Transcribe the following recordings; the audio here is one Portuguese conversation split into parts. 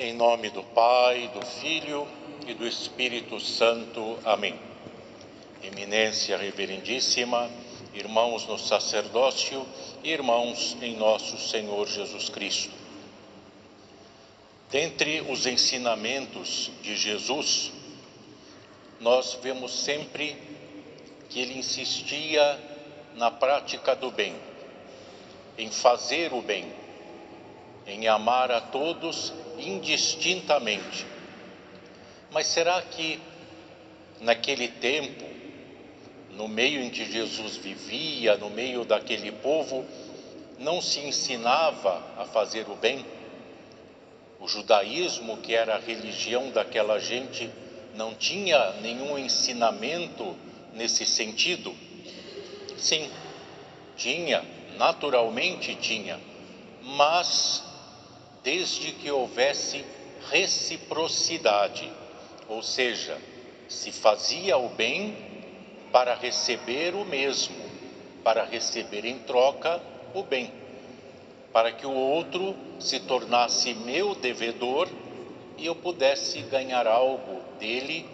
Em nome do Pai, do Filho e do Espírito Santo. Amém. Eminência reverendíssima, irmãos no sacerdócio e irmãos em nosso Senhor Jesus Cristo. Dentre os ensinamentos de Jesus, nós vemos sempre que ele insistia na prática do bem, em fazer o bem, em amar a todos indistintamente. Mas será que naquele tempo, no meio em que Jesus vivia, no meio daquele povo, não se ensinava a fazer o bem? O judaísmo, que era a religião daquela gente, não tinha nenhum ensinamento nesse sentido? Sim, tinha, naturalmente tinha, mas desde que houvesse reciprocidade, ou seja, se fazia o bem para receber o mesmo, para receber em troca o bem, para que o outro se tornasse meu devedor e eu pudesse ganhar algo dele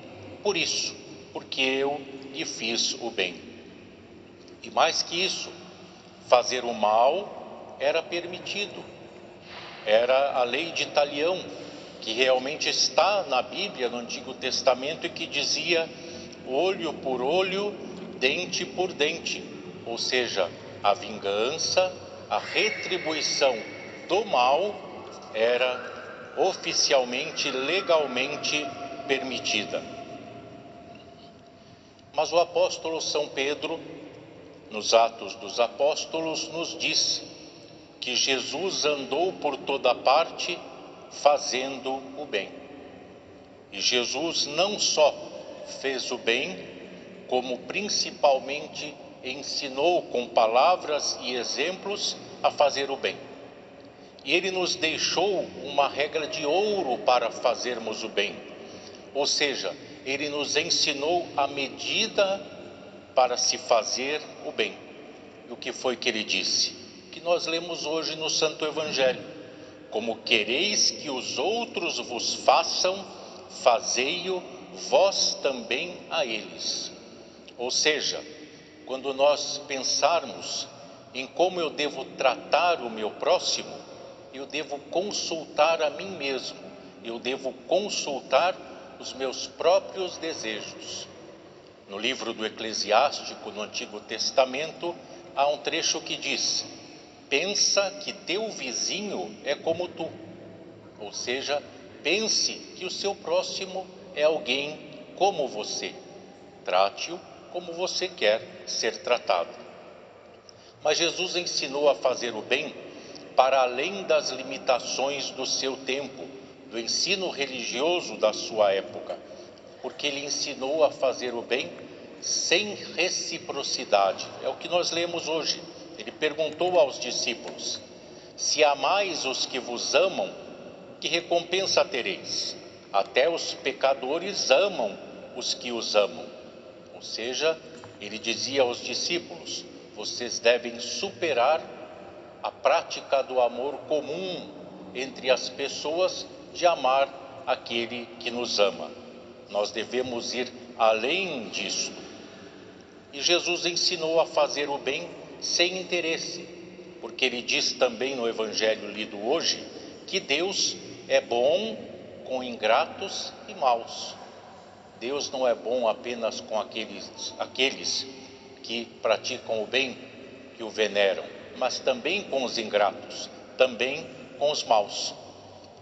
por isso, porque eu lhe fiz o bem. E mais que isso, fazer o mal era permitido. Era a lei de Talião, que realmente está na Bíblia, no Antigo Testamento, e que dizia olho por olho, dente por dente. Ou seja, a vingança, a retribuição do mal era oficialmente, legalmente permitida. Mas o apóstolo São Pedro, nos Atos dos Apóstolos, nos diz que Jesus andou por toda parte fazendo o bem. E Jesus não só fez o bem, como principalmente ensinou com palavras e exemplos a fazer o bem. E ele nos deixou uma regra de ouro para fazermos o bem. Ou seja, ele nos ensinou a medida para se fazer o bem. E o que foi que ele disse? Que nós lemos hoje no Santo Evangelho: como quereis que os outros vos façam, fazei-o vós também a eles. Ou seja, quando nós pensarmos em como eu devo tratar o meu próximo, eu devo consultar a mim mesmo, eu devo consultar os meus próprios desejos. No livro do Eclesiástico, no Antigo Testamento, há um trecho que diz: pensa que teu vizinho é como tu. Ou seja, pense que o seu próximo é alguém como você. Trate-o como você quer ser tratado. Mas Jesus ensinou a fazer o bem para além das limitações do seu tempo, do ensino religioso da sua época, porque ele ensinou a fazer o bem sem reciprocidade. É o que nós lemos hoje. Ele perguntou aos discípulos: se amais os que vos amam, que recompensa tereis? Até os pecadores amam os que os amam. Ou seja, ele dizia aos discípulos: vocês devem superar a prática do amor comum entre as pessoas, de amar aquele que nos ama. Nós devemos ir além disso. E Jesus ensinou a fazer o bem sem interesse, porque ele diz também no Evangelho lido hoje que Deus é bom com ingratos e maus. Deus não é bom apenas com aqueles que praticam o bem, que o veneram, mas também com os ingratos, também com os maus.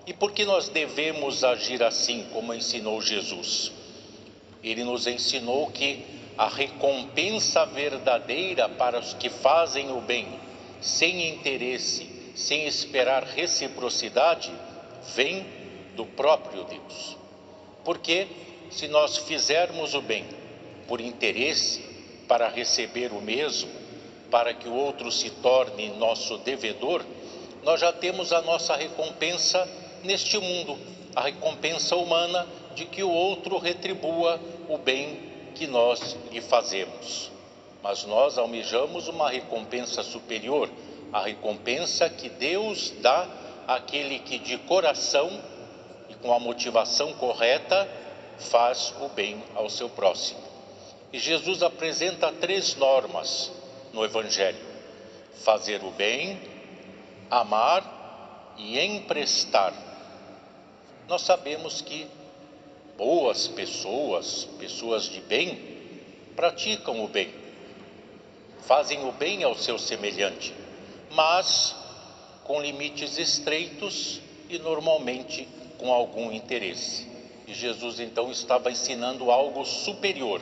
E por que nós devemos agir assim, como ensinou Jesus? Ele nos ensinou que a recompensa verdadeira para os que fazem o bem, sem interesse, sem esperar reciprocidade, vem do próprio Deus. Porque se nós fizermos o bem por interesse, para receber o mesmo, para que o outro se torne nosso devedor, nós já temos a nossa recompensa neste mundo, a recompensa humana de que o outro retribua o bem que nós lhe fazemos. Mas nós almejamos uma recompensa superior, a recompensa que Deus dá àquele que de coração com a motivação correta, faz o bem ao seu próximo. E Jesus apresenta 3 normas no Evangelho: fazer o bem, amar e emprestar. Nós sabemos que boas pessoas, pessoas de bem, praticam o bem, fazem o bem ao seu semelhante, mas com limites estreitos e normalmente com algum interesse. E Jesus então estava ensinando algo superior: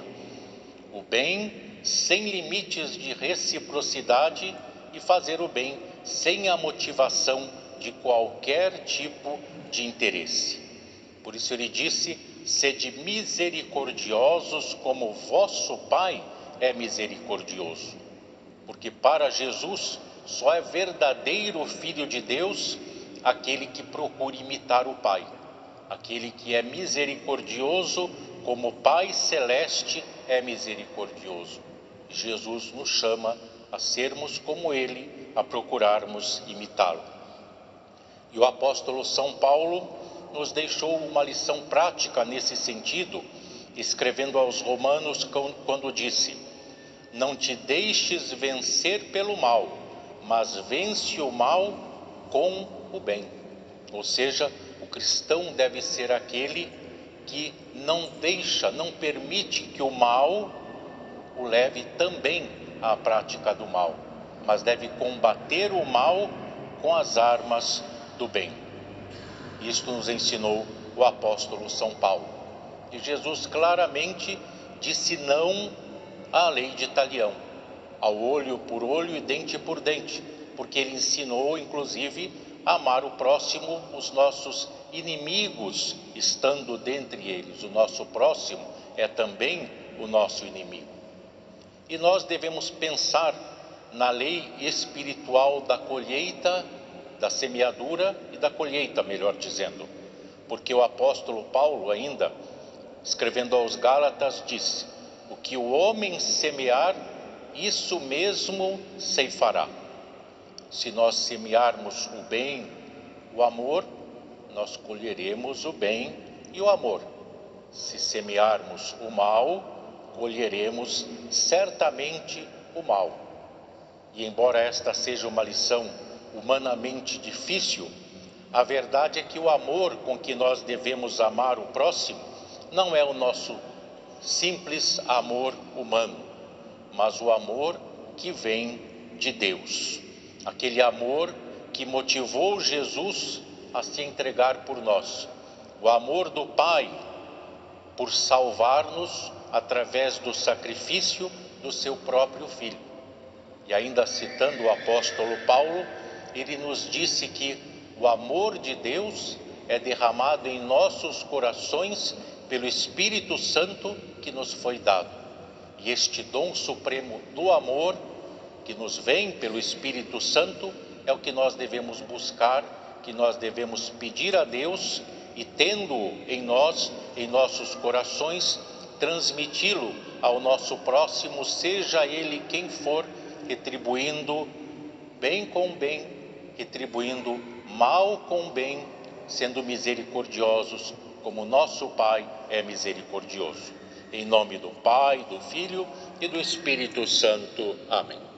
o bem sem limites de reciprocidade e fazer o bem sem a motivação de qualquer tipo de interesse. Por isso ele disse: sede misericordiosos como vosso Pai é misericordioso. Porque para Jesus só é verdadeiro Filho de Deus aquele que procura imitar o Pai, aquele que é misericordioso como o Pai Celeste é misericordioso. Jesus nos chama a sermos como Ele, a procurarmos imitá-lo. E o apóstolo São Paulo nos deixou uma lição prática nesse sentido, escrevendo aos Romanos quando disse: não te deixes vencer pelo mal, mas vence o mal com o bem. Ou seja, o cristão deve ser aquele que não permite que o mal o leve também à prática do mal, mas deve combater o mal com as armas do bem. Isto nos ensinou o apóstolo São Paulo. E Jesus claramente disse não à lei de Talião, ao olho por olho e dente por dente, porque ele ensinou inclusive a amar o próximo, os nossos inimigos estando dentre eles. O nosso próximo é também o nosso inimigo. E nós devemos pensar na lei espiritual da colheita, da semeadura e da colheita, melhor dizendo, porque o apóstolo Paulo, ainda escrevendo aos Gálatas, diz: o que o homem semear, isso mesmo ceifará. Se nós semearmos o bem, o amor, nós colheremos o bem e o amor. Se semearmos o mal, colheremos certamente o mal. E embora esta seja uma lição humanamente difícil, a verdade é que o amor com que nós devemos amar o próximo não é o nosso simples amor humano, mas o amor que vem de Deus. Aquele amor que motivou Jesus a se entregar por nós. O amor do Pai por salvar-nos através do sacrifício do seu próprio Filho. E ainda citando o apóstolo Paulo, ele nos disse que o amor de Deus é derramado em nossos corações pelo Espírito Santo que nos foi dado. E este dom supremo do amor, que nos vem pelo Espírito Santo, é o que nós devemos buscar, que nós devemos pedir a Deus e, tendo-o em nós, em nossos corações, transmiti-lo ao nosso próximo, seja ele quem for, retribuindo bem com bem, retribuindo mal com bem, sendo misericordiosos como nosso Pai é misericordioso. Em nome do Pai, do Filho e do Espírito Santo. Amém.